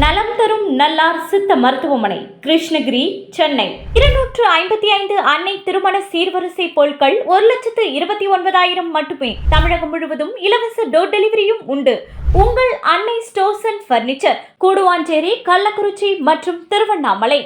நலம் தரும் நல்லார் சித்த மருத்துவமனை, கிருஷ்ணகிரி, சென்னை. 255 அன்னை திருமண சீர்வரிசை பொருட்கள் 1,29,000 மட்டுமே. தமிழகம் முழுவதும் இலவச டோர் டெலிவரியும் உண்டு. உங்கள் Annai stores and furniture, Guduvancheri, Kallakurichi மற்றும் திருவண்ணாமலை.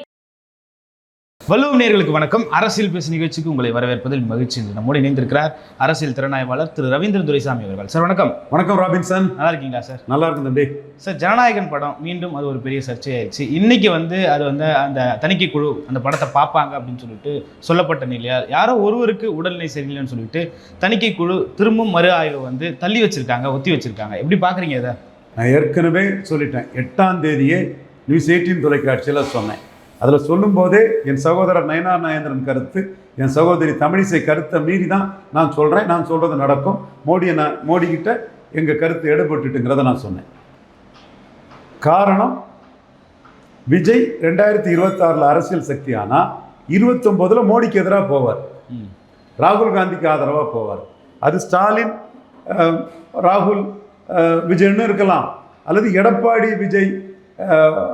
வள்ளுவம் நேயர்களுக்கு வணக்கம். அரசியல் பேசு நிகழ்ச்சிக்கு உங்களை வரவேற்பதில் மகிழ்ச்சி. நம்மோடு இணைந்திருக்கிறார் அரசியல் திறனாய்வாளர் திரு ரவீந்திரன் துரைசாமி அவர்கள். சார் வணக்கம். வணக்கம் ராபின்சன். நல்லா இருக்கீங்களா சார்? நல்லா இருக்கும் தம்பி. சார், ஜனநாயகன் படம் மீண்டும் அது ஒரு பெரிய சர்ச்சையாயிடுச்சு. இன்னைக்கு அது அந்த தணிக்கை குழு அந்த படத்தை பார்ப்பாங்க அப்படின்னு சொல்லிட்டு சொல்லப்பட்ட நிலையால் யாரோ ஒருவருக்கு உடல்நிலை சரியில்லைன்னு சொல்லிட்டு தணிக்கை குழு திரும்பவும் மறு ஆய்வை தள்ளி வச்சிருக்காங்க, ஒத்தி வச்சிருக்காங்க. எப்படி பாக்குறீங்க இதை? நான் ஏற்கனவே சொல்லிட்டேன். 8ஆம் தேதியே நியூஸ் 18 தொலைக்காட்சியில் சொன்னேன். அதில் சொல்லும்போதே என் சகோதரர் நயனார் நாகேந்திரன் கருத்து, என் சகோதரி தமிழிசை கருத்தை மீறி தான் நான் சொல்கிறேன். நான் சொல்கிறது நடக்கும். மோடிக்கிட்ட எங்கள் கருத்து எடுபட்டுட்டுங்கிறத நான் சொன்னேன். காரணம், விஜய் 2026 அரசியல் சக்தி ஆனால் 29 மோடிக்கு எதிராக போவார், ராகுல் காந்திக்கு ஆதரவாக போவார். அது ஸ்டாலின் ராகுல் விஜய்னு இருக்கலாம், அல்லது எடப்பாடி விஜய்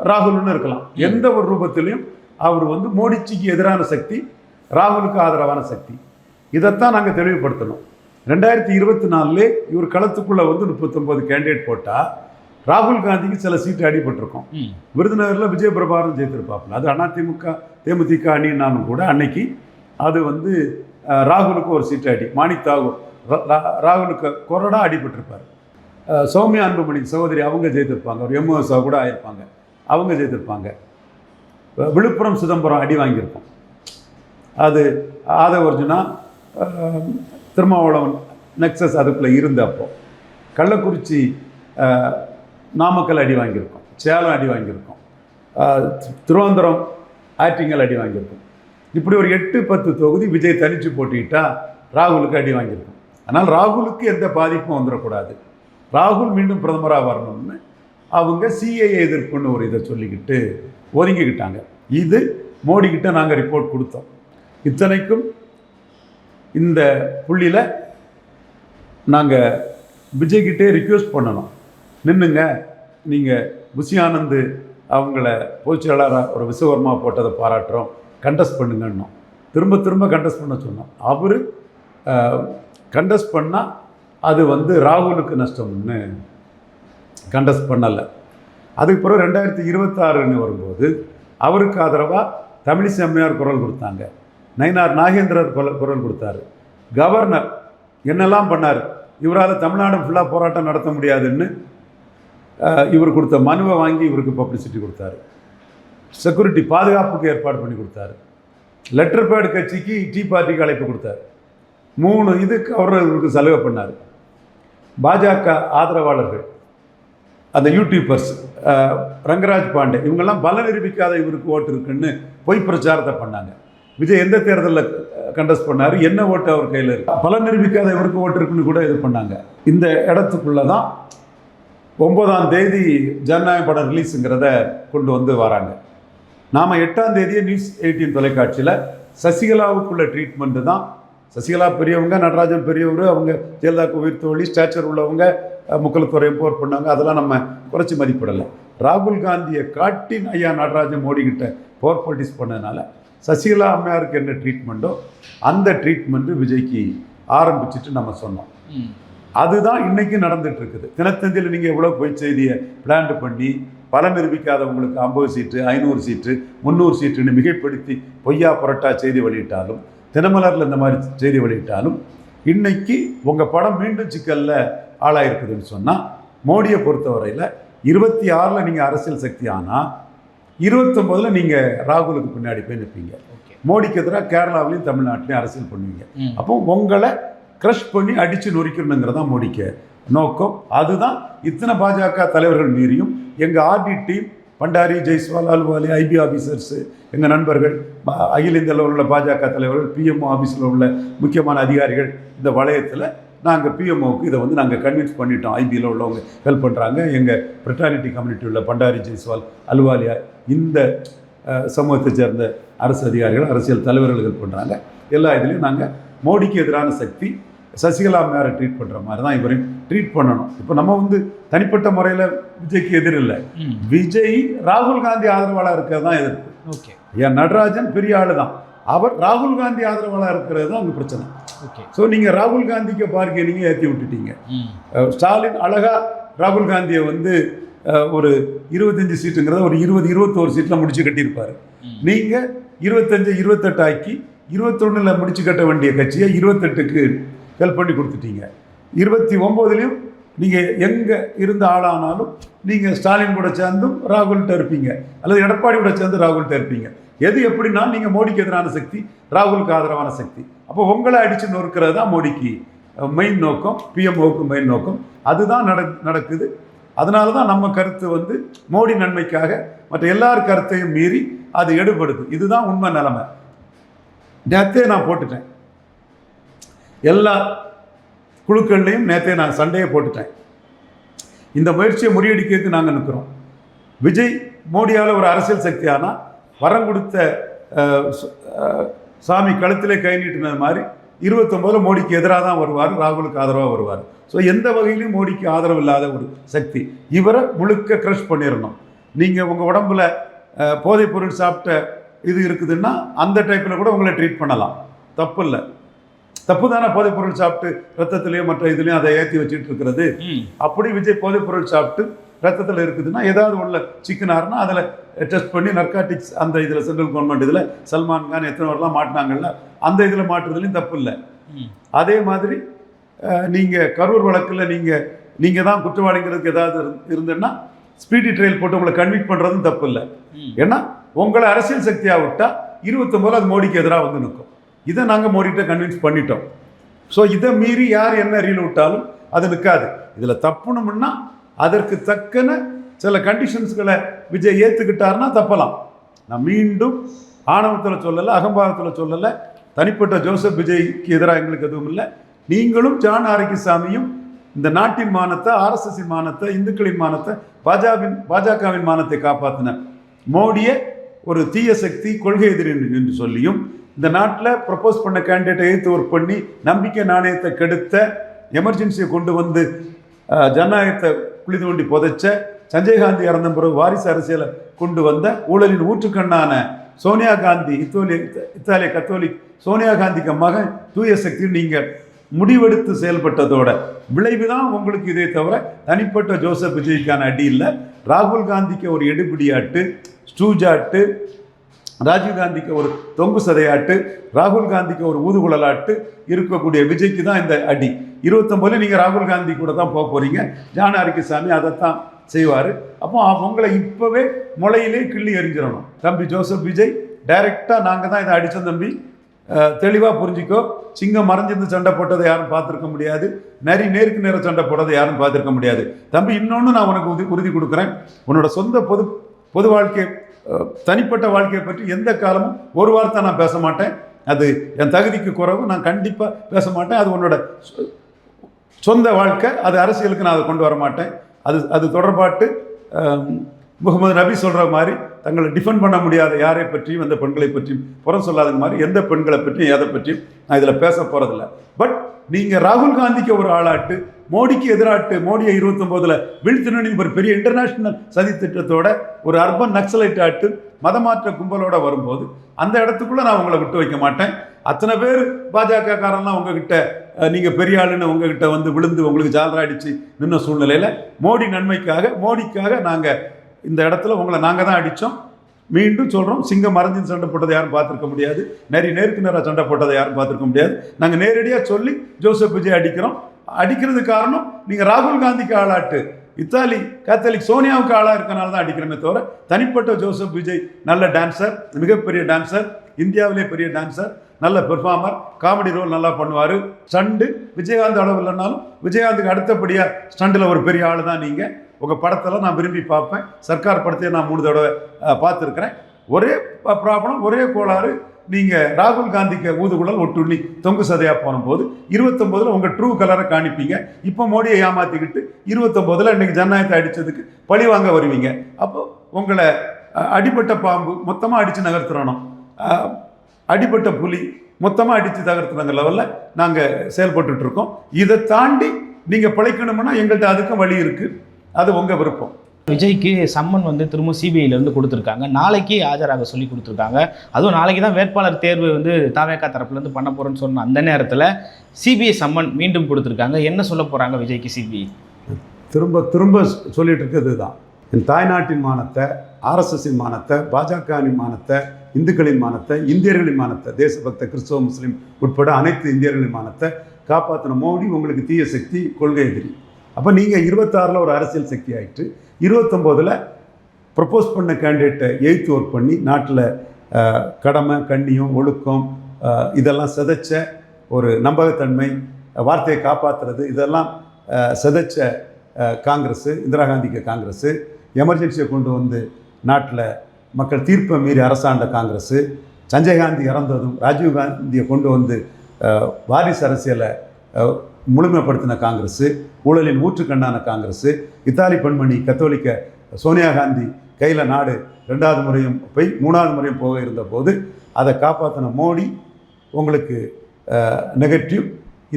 ராகுல்னு இருக்கலாம். எந்த ஒரு ரூபத்திலையும் அவர் மோடிஜிக்கு எதிரான சக்தி, ராகுலுக்கு ஆதரவான சக்தி. இதைத்தான் நாங்கள் தெளிவுபடுத்தணும். 2024 இவர் களத்துக்குள்ளே 39 கேண்டிடேட் போட்டால் ராகுல் காந்திக்கு சில சீட்டு அடிபட்டிருக்கோம். விருதுநகரில் விஜய் பிரபாகரன் ஜெயித்திருப்பாப்புல. அது அதிமுக தேமுதிக அணினாலும் கூட அன்னைக்கு அது ராகுலுக்கு ஒரு சீட்டு அடி. மாணிக் தாகூர் ராகுலுக்கு கொரடா அடிபட்டிருப்பார். சௌமியா அன்புமணி சகோதரி அவங்க ஜெயித்திருப்பாங்க. ஒரு எம்ஓஎஸ்ஆ கூட ஆயிருப்பாங்க, அவங்க ஜெயித்திருப்பாங்க. விழுப்புரம் சிதம்பரம் அடி வாங்கியிருப்போம். அது ஆதவர்ஜுனா திருமாவளவன் நெக்ஸஸ் அதுக்குள்ளே இருந்த அப்போ. கள்ளக்குறிச்சி நாமக்கல் அடி வாங்கியிருக்கோம், சேலம் அடி வாங்கியிருக்கோம், திருவனந்தபுரம் ஆற்றிங்கல் அடி வாங்கியிருக்கோம். இப்படி ஒரு 8-10 தொகுதி விஜய் தனித்து போட்டிக்கிட்டால் ராகுலுக்கு அடி வாங்கியிருக்கோம். ஆனால் ராகுலுக்கு எந்த பாதிப்பும் வந்துடக்கூடாது, ராகுல் மீண்டும் பிரதமராக வரணும்னு அவங்க சிஏஏ எதிர்ப்புன்னு ஒரு இதை சொல்லிக்கிட்டு ஒதுங்கிக்கிட்டாங்க. இது மோடிக்கிட்ட நாங்கள் ரிப்போர்ட் கொடுத்தோம். இத்தனைக்கும் இந்த புள்ளியில் நாங்கள் விஜய்கிட்டே ரிக்வெஸ்ட் பண்ணணும், நின்றுங்க, நீங்கள் புஷி ஆனந்த் அவங்கள பொதுச்செயலாளராக ஒரு விஸ்வகர்மா போட்டதை பாராட்டுறோம், கண்டஸ்ட் பண்ணுங்கன்னோம். திரும்ப திரும்ப கண்டஸ்ட் பண்ண சொன்னோம். அவர் கண்டஸ்ட் பண்ணால் அது ராகுலுக்கு நஷ்டம்னு கண்டஸ்ட் பண்ணலை. அதுக்கு பிறகு 2026 வரும்போது அவருக்கு ஆதரவாக தமிழிசை அம்மையார் குரல் கொடுத்தாங்க, நயனார் நாகேந்திரர் குரல் கொடுத்தாரு, கவர்னர் என்னெல்லாம் பண்ணார். இவரால் தமிழ்நாடு ஃபுல்லாக போராட்டம் நடத்த முடியாதுன்னு இவர் கொடுத்த மனுவை வாங்கி இவருக்கு பப்ளிசிட்டி கொடுத்தாரு. செக்யூரிட்டி பாதுகாப்புக்கு ஏற்பாடு பண்ணி கொடுத்தாரு. லெட்டர் பேட் கட்சிக்கு டீ பார்ட்டிக்கு அழைப்பு கொடுத்தாரு. 3 இதுக்கு அவர்களுக்கு சலுகை பண்ணார். பாஜக ஆதரவாளர்கள், அந்த யூடியூபர்ஸ், ரங்கராஜ் பாண்டே, இவங்கெல்லாம் பலம் நிரூபிக்காத இவருக்கு ஓட்டு இருக்குன்னு பொய் பிரச்சாரத்தை பண்ணாங்க. விஜய் எந்த தேர்தலில் கண்டஸ்ட் பண்ணார், என்ன ஓட்டு அவர் கையில் இருக்கு, பலம் நிரூபிக்காத இவருக்கு ஓட்டு இருக்குன்னு கூட இது பண்ணாங்க. இந்த இடத்துக்குள்ளே தான் 9ஆம் தேதி ஜனநாயக படம் ரிலீஸுங்கிறத கொண்டு வராங்க. நாம் 8ஆம் தேதியே நியூஸ் 18 தொலைக்காட்சியில் சசிகலாவுக்குள்ள ட்ரீட்மெண்ட்டு தான். சசிகலா பெரியவங்க, நடராஜன் பெரியவர், அவங்க ஜெயலலிதாவுக்கு உயிர் தோழி, ஸ்டாச்சர் உள்ளவங்க, முக்கலத்துறை எம்போர் பண்ணாங்க. அதெல்லாம் நம்ம குறைச்சி மதிப்பிடலை. ராகுல் காந்தியை காட்டி ஐயா நடராஜன் மோடிக்கிட்ட போர் பாலிட்டிக்ஸ் பண்ணதுனால சசிகலா அம்மையாருக்கு என்ன ட்ரீட்மெண்ட்டோ அந்த ட்ரீட்மெண்ட்டு விஜய்க்கு ஆரம்பிச்சுட்டு நம்ம சொன்னோம். அதுதான் இன்றைக்கி நடந்துட்டு இருக்குது. தினத்தந்தியில் நீங்கள் எவ்வளோ பொய் செய்தியை பிளான் பண்ணி பல நிரூபிக்காதவங்களுக்கு 50 சீட்டு, 500 சீட்டு, 300 சீட்டுன்னு மிகைப்படுத்தி பொய்யா புரட்டா செய்தி வெளியிட்டாலும், தினமலரில் இந்த மாதிரி செய்தி வெளியிட்டாலும், இன்னைக்கு உங்கள் படம் மீண்டும் சிக்கலில் ஆளாயிருக்குதுன்னு சொன்னால், மோடியை பொறுத்தவரையில் 26 நீங்கள் அரசியல் சக்தி ஆனால் 29 நீங்கள் ராகுலுக்கு பின்னாடி போய் நிற்பீங்க. மோடிக்கு எதிராக கேரளாவிலையும் தமிழ்நாட்டிலையும் அரசியல் பண்ணுவீங்க. அப்போ உங்களை க்ரஷ் பண்ணி அடித்து நொறிக்கணுங்கிறதான் மோடிக்கு நோக்கம். அதுதான் இத்தனை பாஜக தலைவர்கள் மீறியும் எங்கள் ஆர்டி team, Bhandari, Jaiswal, Ahluwalia, IP officers, எங்கள் நண்பர்கள், அகில இந்திய அளவில் உள்ள பாஜக தலைவர்கள், பிஎம்ஓ ஆஃபீஸில் உள்ள முக்கியமான அதிகாரிகள், இந்த வளையத்தில் நாங்கள் பிஎம்ஓவுக்கு இதை நாங்கள் கன்வின்ஸ் பண்ணிட்டோம். ஐபியில் உள்ளவங்க ஹெல்ப் பண்ணுறாங்க, எங்கள் பிரிட்டானிட்டி கம்யூனிட்டி உள்ள பண்டாரி, ஜெய்ஸ்வால், அலுவாலியா, இந்த சமூகத்தை சேர்ந்த அரசு அதிகாரிகள், அரசியல் தலைவர்கள் ஹெல்ப் பண்ணுறாங்க. எல்லா இதுலேயும் நாங்கள் மோடிக்கு எதிரான சக்தி சசிகலா மேலே ட்ரீட் பண்ணுற மாதிரி தான் இவரையும் ட்ரீட் பண்ணணும். இப்போ நம்ம வந்து தனிப்பட்ட முறையில் விஜய்க்கு எதிர் இல்லை, விஜய் ராகுல் காந்தி ஆதரவாளர் இருக்கிறது தான் எதிர்ப்பு. ஓகே, ஏன் நடராஜன் பெரிய ஆளு தான், அவர் ராகுல் காந்தி ஆதரவாளர் இருக்கிறது தான் அங்கே பிரச்சனை. ஓகே, ஸோ நீங்கள் ராகுல் காந்திக்கு பார்க்க நீங்கள் ஏற்றி விட்டுட்டீங்க. ஸ்டாலின் அழகாக ராகுல் காந்தியை வந்து ஒரு 25 சீட்டுங்கிறத ஒரு 20-21 சீட்டில் முடிச்சு கட்டியிருப்பார். நீங்கள் 25-28 ஆக்கி 21 முடிச்சு கட்ட வேண்டிய கட்சியை 28க்கு ஹெல்ப் பண்ணி கொடுத்துட்டீங்க. 29லையும் நீங்கள் எங்கே இருந்த ஆளானாலும் நீங்கள் ஸ்டாலின் கூட சேர்ந்தும் ராகுல்கிட்ட இருப்பீங்க, அல்லது எடப்பாடி கூட சேர்ந்து ராகுல்கிட்ட இருப்பீங்க. எது எப்படின்னா நீங்கள் மோடிக்கு எதிரான சக்தி, ராகுலுக்கு ஆதரவான சக்தி. அப்போ உங்களை அடித்து நொறுக்கிறது தான் மோடிக்கு மெயின் நோக்கம், பிஎம்ஓக்கு மெயின் நோக்கம். அதுதான் நடக்குது. அதனால தான் நம்ம கருத்து வந்து மோடி நன்மைக்காக மற்ற எல்லார் கருத்தையும் மீறி அது எடுபடுது. இதுதான் உண்மை நிலைமை. நேற்றே நான் போட்டுட்டேன், எல்லா குழுக்கள்லையும் நேற்றே நான் சண்டையை போட்டுட்டேன். இந்த முயற்சியை முறியடிக்கிறதுக்கு நாங்கள் நிற்கிறோம். விஜய் மோடியால் ஒரு அரசியல் சக்தியானா வரம் கொடுத்த சாமி கழுத்திலே கை நீட்டினது மாதிரி 29 மோடிக்கு எதிராக தான் வருவார், ராகுலுக்கு ஆதரவாக வருவார். ஸோ எந்த வகையிலும் மோடிக்கு ஆதரவு இல்லாத ஒரு சக்தி. இவரை முழுக்க க்ரஷ் பண்ணிடணும். நீங்கள் உங்கள் உடம்புல போதைப் பொருள் சாப்பிட்ட இது இருக்குதுன்னா அந்த டைப்பில் கூட உங்களை ட்ரீட் பண்ணலாம், தப்பு இல்லை. தப்பு தானே போதைப் பொருள் சாப்பிட்டு ரத்தத்துலேயும் மற்ற இதுலேயும் அதை ஏற்றி வச்சுட்டு இருக்கிறது. அப்படி விஜய் போதைப் பொருள் சாப்பிட்டு ரத்தத்தில் இருக்குதுன்னா ஏதாவது உள்ள சிக்கனாருன்னா அதில் டெஸ்ட் பண்ணி நர்காட்டிக்ஸ் அந்த இதில் சென்ட்ரல் கவர்மெண்ட் இதில் சல்மான் கான் எத்தனை வரலாம் மாட்டினாங்கல்ல, அந்த இதில் மாட்டுறதுலையும் தப்பு இல்லை. அதே மாதிரி நீங்கள் கரூர் வழக்கில் நீங்கள் தான் குற்றவாளிங்கிறதுக்கு ஏதாவது இருந்ததுன்னா ஸ்பீடி ட்ரையல் போட்டு உங்களை கன்விக்ட் பண்ணுறதும் தப்பு இல்லை. ஏன்னா உங்களை அரசியல் சக்தியாக விட்டால் 29 அது மோடிக்கு எதிராக வந்து நிற்கும். இதை நாங்கள் மோடிகிட்ட கன்வின்ஸ் பண்ணிட்டோம். ஸோ இதை மீறி யார் என்ன ரீல் விட்டாலும் அது நிற்காது. இதில் தப்புணும்னா அதற்கு தக்கன சில கண்டிஷன்ஸ்களை விஜய் ஏற்றுக்கிட்டாருன்னா தப்பலாம். நான் மீண்டும் ஆணவத்தில் சொல்லலை, அகம்பாவத்தில் சொல்லலை. தனிப்பட்ட ஜோசப் விஜய்க்கு எதிராக எங்களுக்கு எதுவும் இல்லை. நீங்களும் ஜான் ஆரோக்கியசாமியும் இந்த நாட்டின் மானத்தை, ஆர்எஸ்எஸின் மானத்தை, இந்துக்களின் மானத்தை, பாஜகவின் மானத்தை காப்பாற்றின மோடியை ஒரு தீய சக்தி, கொள்கை எதிரி என்று சொல்லியும் இந்த நாட்டில் ப்ரப்போஸ் பண்ண கேண்டிடேட்டை எதிர்த்து ஒர்க் பண்ணி நம்பிக்கை நாணயத்தை கெடுத்த, எமர்ஜென்சியை கொண்டு வந்து ஜனநாயகத்தை குழி தோண்டி புதைச்ச, சஞ்சய் காந்தி இறந்த பிறகு வாரிசு அரசியலை கொண்டு வந்த ஊழலின் ஊற்றுக்கண்ணான சோனியா காந்தி, இத்தாலிய கத்தோலிக் சோனியா காந்திக்கு மகன் தூய சக்தி நீங்கள் முடிவெடுத்து செயல்பட்டதோட விளைவு தான் உங்களுக்கு. இதே தவிர தனிப்பட்ட ஜோசப் விஜய்க்கான அடி இல்லை. ராகுல் காந்திக்கு ஒரு எடுபிடியாட்டு, ஸ்டூஜாட்டு, ராஜீவ் காந்திக்கு ஒரு தொங்கு சதையாட்டு, ராகுல் காந்திக்கு ஒரு ஊதுகுழலாட்டு இருக்கக்கூடிய விஜய்க்கு தான் இந்த அடி. 29 நீங்கள் ராகுல் காந்தி கூட தான் போக போகிறீங்க. ஜான் ஆரோக்கியசாமி அதைத்தான் செய்வார். அப்போ உங்களை இப்போவே முளையிலே கிள்ளி எறிஞ்சிடணும். தம்பி ஜோசப் விஜய் டைரெக்டாக நாங்கள் தான் இதை அடித்தோம் தம்பி, தெளிவாக புரிஞ்சிக்கோ. சிங்கம் மறைஞ்சிருந்து சண்டை போட்டதை யாரும் பார்த்துருக்க முடியாது, நேருக்கு நேரம் சண்டை போட்டதை யாரும் பார்த்துருக்க முடியாது. தம்பி இன்னொன்று நான் உனக்கு உறுதி கொடுக்குறேன், உன்னோட சொந்த பொது வாழ்க்கை, தனிப்பட்ட வாழ்க்கையை பற்றி எந்த காலமும் ஒரு வார்த்தை நான் பேச மாட்டேன். அது என் தகுதிக்கு குறைவு, நான் கண்டிப்பாக பேச மாட்டேன். அது உன்னோட சொந்த வாழ்க்கை, அது அரசியலுக்கு நான் அதை கொண்டு வர மாட்டேன். அது தொடர்பாட்டு முகமது நபி சொல்கிற மாதிரி தங்களை டிஃபெண்ட் பண்ண முடியாத யாரை பற்றியும் எந்த பெண்களை பற்றியும் புறம் சொல்லாத மாதிரி எந்த பெண்களை பற்றியும் எதை பற்றியும் நான் இதில் பேச போகிறதில்ல. பட் நீங்கள் ராகுல் காந்திக்கு ஒரு ஆளாட்டு, மோடிக்கு எதிராட்டு, மோடியை 29 வீழ்த்தினு ஒரு பெரிய இன்டர்நேஷ்னல் சதி திட்டத்தோட ஒரு அர்பன் நக்சலைட் ஆட்டு மதமாற்ற கும்பலோட வரும்போது அந்த இடத்துக்குள்ளே நான் உங்களை விட்டு வைக்க மாட்டேன். அத்தனை பேர் பாஜக காரெல்லாம் உங்ககிட்ட நீங்கள் பெரிய ஆளுன்னு உங்ககிட்ட வந்து விழுந்து உங்களுக்கு ஜாலரா அடித்து நின்ன சூழ்நிலையில் மோடிக்காக நாங்கள் இந்த இடத்துல உங்களை நாங்கள் தான் அடித்தோம். மீண்டும் சொல்கிறோம், சிங்கம் மறைஞ்சின்னு சண்டை போட்டதை யாரும் பார்த்துருக்க முடியாது, நேருக்கு நேராக சண்டை போட்டதை யாரும் பார்த்துருக்க முடியாது. நாங்கள் நேரடியாக சொல்லி ஜோசப் விஜய் அடிக்கிறது காரணம் நீங்கள் ராகுல் காந்திக்கு ஆளாட்டு, இத்தாலி கேத்தலிக் சோனியாவுக்கு ஆளாக இருக்கனால தான் அடிக்கிறோமே தவிர தனிப்பட்ட ஜோசப் விஜய் நல்ல டான்ஸர், மிகப்பெரிய டான்ஸர், இந்தியாவிலே பெரிய டான்ஸர், நல்ல பெர்ஃபார்மர், காமெடி ரோல் நல்லா பண்ணுவார். ஸ்டண்டு விஜயகாந்த் அளவு இல்லைனாலும் விஜயகாந்துக்கு அடுத்தபடியாக ஸ்டண்டில் ஒரு பெரிய ஆள் தான் நீங்கள். உங்கள் படத்தெல்லாம் நான் விரும்பி பார்ப்பேன். சர்க்கார் படத்தையே நான் 3 தடவை பார்த்துருக்குறேன். ஒரே ப்ராப்ளம், ஒரே கோளாறு, நீங்கள் ராகுல் காந்திக்கு ஊதுகுழல் ஒட்டுண்ணி தொங்கு சதையாக போகும்போது 29 உங்கள் ட்ரூ கலரை காணிப்பீங்க. இப்போ மோடியை ஏமாற்றிக்கிட்டு 29 இன்றைக்கி ஜனநாயகத்தை அடித்ததுக்கு பழி வாங்க வருவீங்க. அப்போ உங்களை அடிபட்ட பாம்பு மொத்தமாக அடித்து நகர்த்துறணும், அடிபட்ட புலி மொத்தமாக அடித்து தகர்த்துறாங்க லெவலில் நாங்கள் செயல்பட்டுட்டு இருக்கோம். இதை தாண்டி நீங்கள் பிழைக்கணும்னா எங்கள்கிட்ட அதுக்கும் வழி இருக்குது, அது உங்கள் விருப்பம். விஜய்க்கு சம்மன் வந்து திரும்ப சிபிஐலேருந்து கொடுத்துருக்காங்க, நாளைக்கு ஆஜராக சொல்லி கொடுத்துருக்காங்க. அதுவும் நாளைக்கு தான் வேட்பாளர் தேர்வு வந்து தாவேகா தரப்புலேருந்து பண்ண போகிறேன்னு சொன்ன அந்த நேரத்தில் சிபிஐ சம்மன் மீண்டும் கொடுத்துருக்காங்க. என்ன சொல்ல போகிறாங்க விஜய்க்கு சிபிஐ? திரும்ப திரும்ப சொல்லிட்டு இருக்கிறது தான், என் தாய்நாட்டின் மானத்தை, ஆர்எஸ்எஸின் மானத்தை, பாஜகவின் மானத்தை, இந்துக்களின் மானத்தை, இந்தியர்களின் மானத்தை, தேசபக்த கிறிஸ்தவ முஸ்லீம் உட்பட அனைத்து இந்தியர்களின் மானத்தை காப்பாற்றின மோடி உங்களுக்கு தீய சக்தி, கொள்கை எதிரி. அப்போ நீங்கள் 26 ஒரு அரசியல் சக்தி ஆகிட்டு 29 ப்ரப்போஸ் பண்ண கேண்டிடேட்டை எய்த்து ஒர்க் பண்ணி நாட்டில் கடமை, கண்ணியம், ஒழுக்கம் இதெல்லாம் சிதைச்ச ஒரு நம்பகத்தன்மை, வார்த்தையை காப்பாற்றுறது இதெல்லாம் சிதைச்ச காங்கிரஸ், இந்திரா காந்திக்கு காங்கிரஸ், எமர்ஜென்சியை கொண்டு வந்து நாட்டில் மக்கள் தீர்ப்பை மீறி அரசாண்ட காங்கிரஸ், சஞ்சய் காந்தி இறந்ததும் ராஜீவ் காந்தியை கொண்டு வந்து வாரிசு அரசியலை முழுமைப்படுத்தின காங்கிரஸ், ஊழலின் ஊற்றுக்கண்ணான காங்கிரஸ், இத்தாலி பெண்மணி கத்தோலிக்க சோனியா காந்தி கையில் நாடு 2வது முறையும் போய் 3வது முறையும் போக இருந்தபோது அதை காப்பாற்றின மோடி உங்களுக்கு நெகட்டிவ்.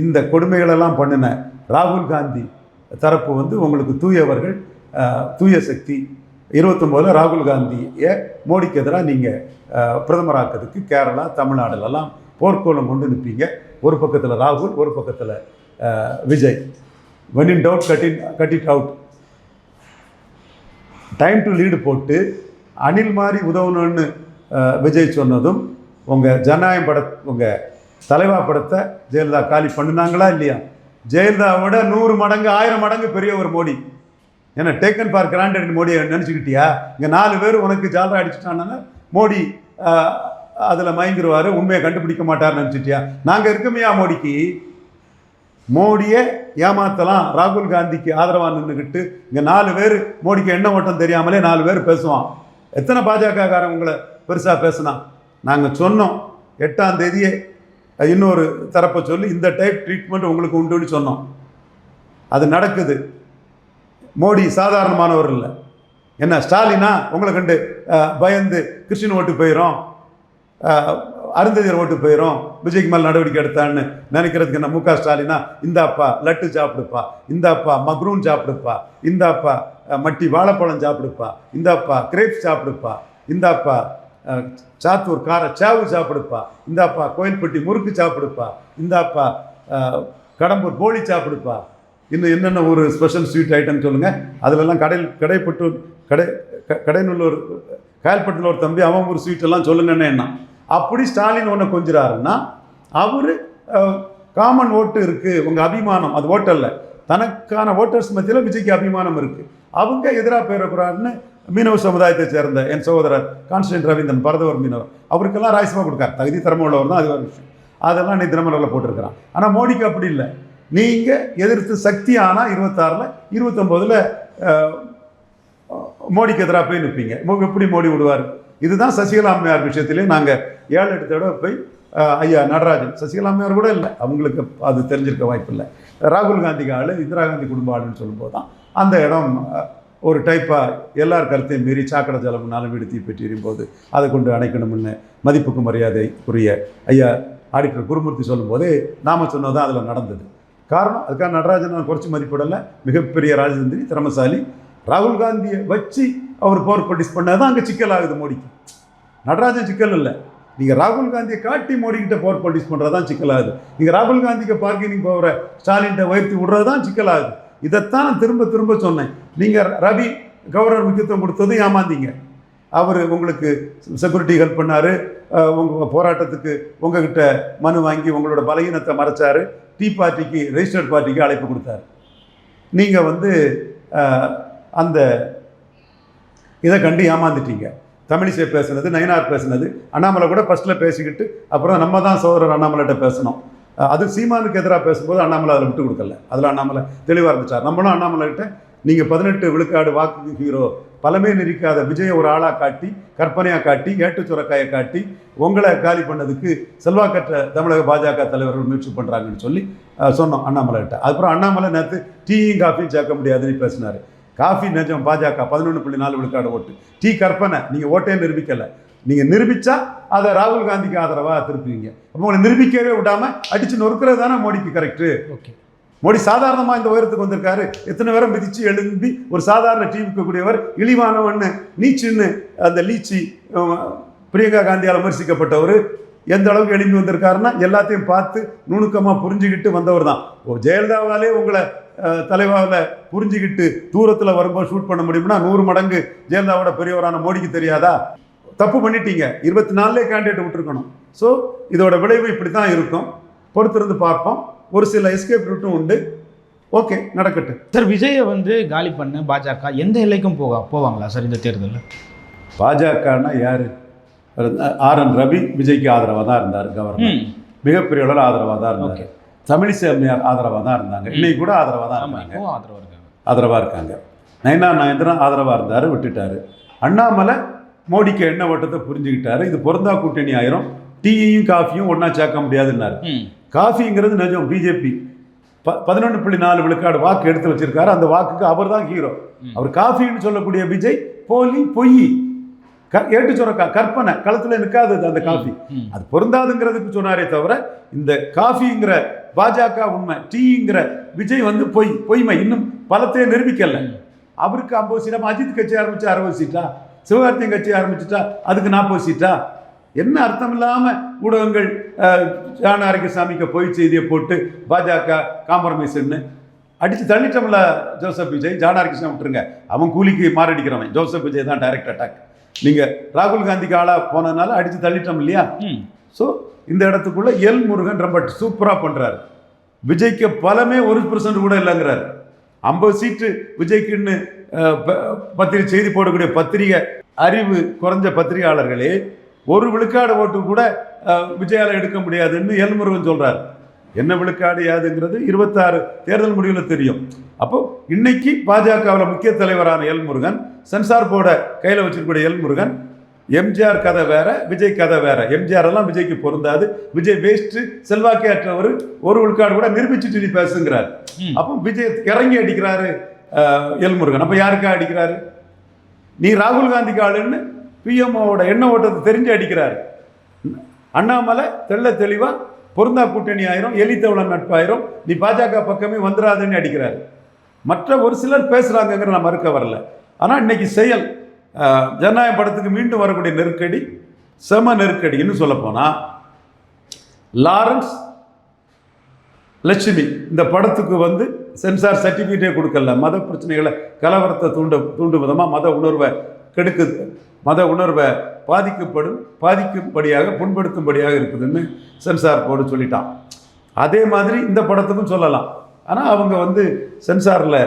இந்த கொடுமைகளெல்லாம் பண்ணின ராகுல் காந்தி தரப்பு வந்து உங்களுக்கு தூயவர்கள், தூய சக்தி. 29 ராகுல் காந்தியை மோடிக்கு எதிராக நீங்கள் பிரதமராக்கிறதுக்கு கேரளா, தமிழ்நாடுலலாம் போர்க்கோளம் கொண்டு நிற்பீங்க. ஒரு பக்கத்தில் ராகுல், ஒரு பக்கத்தில் Vijay. when in doubt cut it out. Time to lead போட்டு அணில் மாதிரி உதவணும்னு விஜய் சொன்னதும் உங்கள் ஜனநாயகம் உங்கள் தலைவா படத்தை ஜெயலலிதா காலி பண்ணினாங்களா இல்லையா? ஜெயலலிதாவோட 100 மடங்கு 1000 மடங்கு பெரிய ஒரு மோடி. ஏன்னா டேக்கன் ஃபார் கிராண்டட் மோடியை நினச்சிக்கிட்டியா? இங்கே 4 பேர் உனக்கு ஜாலரா அடிச்சுட்டாங்கன்னா மோடி அதில் மயங்கிடுவார், உண்மையை கண்டுபிடிக்க மாட்டார்னு நினச்சிட்டியா? நாங்கள் இருக்கமையா மோடிக்கு? மோடியை ஏமாத்தலாம். ராகுல் காந்திக்கு ஆதரவாக நின்றுக்கிட்டு இங்கே 4 பேர் மோடிக்கு என்ன ஓட்டம் தெரியாமலே 4 பேர் பேசுவான். எத்தனை பாஜகக்காரன் உங்களை பெருசாக பேசுனா? நாங்கள் சொன்னோம் 8ஆம் தேதியே இன்னொரு தரப்பை சொல்லி இந்த டைப் ட்ரீட்மெண்ட் உங்களுக்கு உண்டுன்னு சொன்னோம். அது நடக்குது. மோடி சாதாரணமானவர் இல்லை. என்ன ஸ்டாலினா உங்களை கண்டு பயந்து கிறிஸ்டின் ஓட்டு போயிடும், அருந்ததியர் ஓட்டு போயிடும், விஜய்க்கு மேலே நடவடிக்கை எடுத்தான்னு நினைக்கிறதுக்கு என்ன முக ஸ்டாலினா? இந்தாப்பா லட்டு சாப்பிடுப்பா, இந்தாப்பா மக்ரூன் சாப்பிடுப்பா, இந்தாப்பா மட்டி வாழைப்பழம் சாப்பிடுப்பா, இந்தாப்பா கிரேப்ஸ் சாப்பிடுப்பா, இந்தாப்பா சாத்தூர் கார சேவு சாப்பிடுப்பா, இந்தாப்பா கோயில்பட்டி முறுக்கு சாப்பிடுப்பா, இந்தாப்பா கடம்பூர் போலி சாப்பிடுப்பா, இன்னும் என்னென்ன ஒரு ஸ்பெஷல் ஸ்வீட் ஐட்டம் சொல்லுங்கள். அதிலெல்லாம் கடைநல்லூர் காயல்பட்டில் ஒரு தம்பி அவன் ஒரு ஸ்வீட்டெல்லாம் சொல்லுங்கன்னு என்ன. அப்படி ஸ்டாலின் ஒன்று கொஞ்சிறாருன்னா அவர் காமன் ஓட்டு இருக்குது, உங்கள் அபிமானம் அது ஓட்டல்ல, தனக்கான ஓட்டர்ஸ் மத்தியில் விஜய்க்கு அபிமானம் இருக்குது. அவங்க எதிராக பேரக்கூடாதுன்னு மீனவ சமுதாயத்தை சேர்ந்த என் சகோதரர் கான்ஸ்டன்ட் ரவீந்திரன் பரதவர் மீனவர் அவருக்கெல்லாம் ராஜ்யசபா கொடுக்கார். தகுதி திறமை உள்ளவர் தான், அது ஒரு விஷயம். அதெல்லாம் நீ தினமலரில் போட்டிருக்கிறான். ஆனால் மோடிக்கு அப்படி இல்லை. நீங்கள் எதிர்த்து சக்தி ஆனால் 26ல் 29ல் மோடிக்கு எதிராக போய் நிற்பீங்க. எப்படி மோடி விடுவார்? இதுதான் சசிகலா அம்மையார் விஷயத்திலே நாங்கள் 7-8 தடவை போய் ஐயா நடராஜன், சசிகலா அம்மையார் கூட இல்லை, அவங்களுக்கு அது தெரிஞ்சிருக்க வாய்ப்பு இல்லை. ராகுல் காந்திக்கு ஆள், இந்திரா காந்தி குடும்ப ஆளுன்னு சொல்லும்போது தான் அந்த இடம் ஒரு டைப்பாக எல்லார் கருத்தையும் மீறி சாக்கடை ஜலம்னாலும் வீடு தீப்பெற்றி எறியும்போது அதை கொண்டு அணைக்கணும்னு மதிப்புக்கு மரியாதைக்குரிய ஐயா ஆடிட்டர் குருமூர்த்தி சொல்லும்போதே நாம் சொன்னதான் அதில் நடந்தது. காரணம் அதுக்காக நடராஜன் குறைச்சி மதிப்பிடலை, மிகப்பெரிய ராஜதந்திரி, திறமசாலி. ராகுல் காந்தியை வச்சு அவர் போர் ப்ரொடியூஸ் பண்ணது தான் அங்கே சிக்கல் ஆகுது மோடிக்கு. நடராஜன் சிக்கல் இல்லை, நீங்கள் ராகுல் காந்தியை காட்டி மோடிக்கிட்ட போர் ப்ரொடியூஸ் பண்ணுறது தான் சிக்கல் ஆகுது. நீங்கள் ராகுல் காந்திக்கு பார்க்கிங் பவரை ஸ்டாலின்கிட்ட உயர்த்தி விடுறது தான் சிக்கல் ஆகுது. இதைத்தான் நான் திரும்ப திரும்ப சொன்னேன். நீங்கள் ரவி கவர்னர் முக்கியத்துவம் கொடுத்தது ஏமாந்தீங்க. அவர் உங்களுக்கு செக்யூரிட்டி ஹெல்ப் பண்ணார், உங்கள் போராட்டத்துக்கு உங்ககிட்ட மனு வாங்கி உங்களோட பலகீனத்தை மறைச்சார், டீ பார்ட்டிக்கு ரெஜிஸ்டர்ட் பார்ட்டிக்கு அழைப்பு கொடுத்தாரு. நீங்கள் வந்து அந்த இதை கண்டு ஏமாந்துட்டீங்க. தமிழிசை பேசுனது, நயினார் பேசுனது, அண்ணாமலை கூட ஃபஸ்ட்டில் பேசிக்கிட்டு அப்புறம் நம்ம தான் சோதரர் அண்ணாமலைகிட்ட பேசணும். அது சீமானுக்கு எதிராக பேசும்போது அண்ணாமலை அதில் விட்டு கொடுக்கல. அதில் அண்ணாமலை தெளிவாக இருந்துச்சார். நம்மளும் அண்ணாமலைகிட்ட நீங்கள் 18 விழுக்காடு வாக்கு ஹீரோ, பலமே நெறிக்காத விஜயை ஒரு ஆளாக காட்டி, கற்பனையாக காட்டி, ஏட்டு சுரக்காயை காட்டி உங்களை காலி பண்ணதுக்கு செல்வாக்கற்ற தமிழக பாஜக தலைவர்கள் முயற்சி பண்ணுறாங்கன்னு சொல்லி சொன்னோம் அண்ணாமலைகிட்ட. அதுக்கப்புறம் அண்ணாமலை நேற்று டீயும் காஃபியும் சேர்க்க முடியாதுன்னு பேசினார். காஃபி நிஜம், பாஜக 11.4 விழுக்காடு ஓட்டு, டீ கற்பனை, நீங்கள் ஓட்டே நிரூபிக்கலை. நீங்கள் நிரூபித்தா அதை ராகுல் காந்திக்கு ஆதரவாக திருப்புவீங்க. அப்போ உங்களை நிரூபிக்கவே விடாமல் அடித்து நொறுக்கிறது தானே மோடிக்கு கரெக்டு. ஓகே, மோடி சாதாரணமாக இந்த உயரத்துக்கு வந்திருக்காரு. எத்தனை பேரை மிதித்து எழும்பி ஒரு சாதாரண டிவிக்கு கூடியவர், இழிவானவன்னு நீச்சுன்னு அந்த லீச்சி பிரியங்கா காந்தியால் விமர்சிக்கப்பட்டவர் எந்த அளவுக்கு எழும்பி வந்திருக்காருன்னா எல்லாத்தையும் பார்த்து நுணுக்கமாக புரிஞ்சுக்கிட்டு வந்தவர் தான். ஜெயலலிதாவாலே உங்களை தலைவாவில் புரிஞ்சுக்கிட்டு தூரத்தில் வரும்போது ஷூட் பண்ண முடியும்னா 100 மடங்கு ஜெயலலிதாவோட பெரியவரான மோடிக்கு தெரியாதா? தப்பு பண்ணிட்டீங்க. 24 கேண்டிடேட் விட்டுருக்கணும். ஸோ இதோட விளைவு இப்படி தான் இருக்கும். பொறுத்திருந்து பார்ப்போம். ஒரு சில எஸ்கேப் ரூட்டும் உண்டு. ஓகே, நடக்கட்டும் சார். விஜயை வந்து காலி பண்ண பாஜக எந்த எல்லைக்கும் போவாங்களா சார் இந்த தேர்தலில்? பாஜகன்னா யார்? RN ரவி விஜய்க்கு ஆதரவாக தான் இருந்தார். கவர்னர் மிகப்பெரிய அளவில் ஆதரவாக தான் இருந்தார். தமிழிசை அம்மையார் ஆதரவாக தான் இருந்தாங்க. இன்னைக்கு கூட ஆதரவாக தான் இருந்தாங்க. ஆதரவாக இருக்காங்க. நயனா நாகேந்திரன் ஆதரவாக இருந்தார், விட்டுட்டார். அண்ணாமலை மோடிக்கு என்ன ஓட்டத்தை புரிஞ்சுக்கிட்டாரு. இது பொருந்தா கூட்டணி ஆயிரும், டீயையும் காஃபியும் ஒன்றா சேர்க்க முடியாதுன்னாரு. காஃபிங்கிறது நிஜம். பிஜேபி 11.4 விழுக்காடு வாக்கு எடுத்து வச்சிருக்காரு. அந்த வாக்குக்கு அவர் தான் ஹீரோ. அவர் காஃபின்னு சொல்லக்கூடிய விஜய் போலி, பொய், ஏட்டு சுரக்கா, கற்பனை, களத்தில் நிற்காது அந்த காஃபி. அது பொருந்தாதுங்கிறதுக்கு சொன்னாரே தவிர இந்த காஃபிங்கிற பாஜக உண்மை, டீங்கிற விஜய் வந்து பொய்மை. இன்னும் பலத்தையே நிரூபிக்கல. அவருக்கு 50 சீட்டா, அஜித் கட்சி ஆரம்பிச்சு 60 சீட்டா, சிவகார்த்தியன் கட்சி ஆரம்பிச்சுட்டா அதுக்கு 40 சீட்டா? என்ன அர்த்தம் இல்லாமல் ஊடகங்கள் ஜான் ஆரோக்கியசாமிக்கு பொய் செய்தியை போட்டு பாஜக காம்ப்ரமைஸ்ன்னு அடித்து தள்ளிட்டோம்ல. ஜோசப் விஜய், ஜான் ஆரோக்கியசாமி விட்டுருங்க, அவன் கூலிக்கு மாரடிக்கிறவன். ஜோசப் விஜய் தான் டைரக்ட் அட்டாக். நீங்கள் ராகுல் காந்திக்கு ஆளாக போனதுனால அடித்து தள்ளிட்டோம் இல்லையா? ஸோ இந்த இடத்துக்குள்ள எல் முருகன் ரொம்ப சூப்பராக பண்ணுறாரு. விஜய்க்கு பலமே 1% கூட இல்லைங்கிறார். 50 சீட்டு விஜய்க்குன்னு செய்தி போடக்கூடிய பத்திரிகை அறிவு குறைஞ்ச பத்திரிகையாளர்களே 1 விழுக்காடு ஓட்டு கூட விஜயால் எடுக்க முடியாதுன்னு எல் முருகன் சொல்கிறார். என்ன விழுக்காடு யாதுங்கிறது 26 தேர்தல் முடிவில் தெரியும். அப்போ இன்னைக்கு பாஜகவில் முக்கிய தலைவரான எல் முருகன், சென்சார் போர்டை கையில் வச்சிருக்கக்கூடிய எல் முருகன், எம்ஜிஆர் கதை வேற, விஜய் கதை வேற. எம்ஜிஆர் எல்லாம் விஜய்க்கு பொருந்தாது, விஜய் வேஸ்ட்டு, செல்வாக்கேற்றவர், 1 விழுக்காடு கூட நிரூபிச்சுட்டு நீ பேசுங்கிறார். அப்போ விஜய் இறங்கி அடிக்கிறாரு எல் முருகன். அப்போ யாருக்கா அடிக்கிறாரு? நீ ராகுல் காந்திக்கு ஆளுன்னு பிஎம்ஓவோட எண்ண ஓட்டத்தை தெரிஞ்சு அடிக்கிறாரு. அண்ணாமலை தெள்ள தெளிவாக பொருந்தா கூட்டணி ஆயிரும், எலித்தவளன் நட்பாயிரும், நீ பாஜக பக்கமே வந்துடாதுன்னு அடிக்கிறாரு. மற்ற ஒரு சிலர் பேசுகிறாங்கங்கிற நான் மறுக்க வரல. ஆனால் இன்னைக்கு செயல் ஜனநாயக படத்துக்கு மீண்டும் வரக்கூடிய நெருக்கடி செம நெருக்கடி. இன்னும் சொல்லப்போனால் லாரன்ஸ் லட்சுமி இந்த படத்துக்கு வந்து சென்சார் சர்டிஃபிகேட்டே கொடுக்கல. மத பிரச்சனைகளை கலவரத்தை தூண்டும் விதமாக மத உணர்வை கெடுக்குது, மத உணர்வை பாதிக்கும்படியாக புண்படுத்தும்படியாக இருக்குதுன்னு சென்சார் போர்டு சொல்லிட்டான். அதே மாதிரி இந்த படத்துக்கும் சொல்லலாம். ஆனால் அவங்க வந்து சென்சாரில்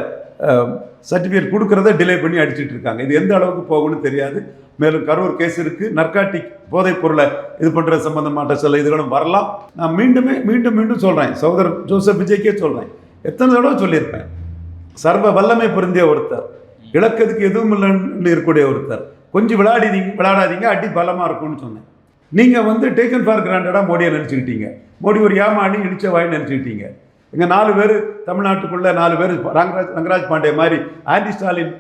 சர்டிஃபிகேட் கொடுக்குறத டிலே பண்ணி அடிச்சுட்டு இருக்காங்க. இது எந்த அளவுக்கு போகும்னு தெரியாது. மேலும் கரூர் கேஸ் இருக்குது, நர்காட்டிக் போதைப் பொருளை இது பண்ணுற சம்பந்தமான சில இதுகளும் வரலாம். நான் மீண்டும் சொல்கிறேன், சகோதரர் ஜோசப் விஜய்க்கே சொல்கிறேன், எத்தனை தடவை சொல்லியிருப்பேன். சர்வ வல்லமை பொருந்திய ஒருத்தர், இழக்கிறதுக்கு எதுவும் இல்லைன்னு இருக்கக்கூடிய ஒருத்தர், கொஞ்சம் விளையாடாதீங்க, அடி பலமாக இருக்கும்னு சொன்னேன். நீங்கள் வந்து டேக்கன் ஃபார் கிராண்டடாக மோடியை நினச்சிக்கிட்டீங்க. மோடி ஒரு ஏமாடி இடிச்ச வாய் நினச்சிக்கிட்டீங்க. இங்கே 4 பேர் தமிழ்நாட்டுக்குள்ளே 4 பேர் ரங்கராஜ் பாண்டே மாதிரி ஆன்டி ஸ்டாலின்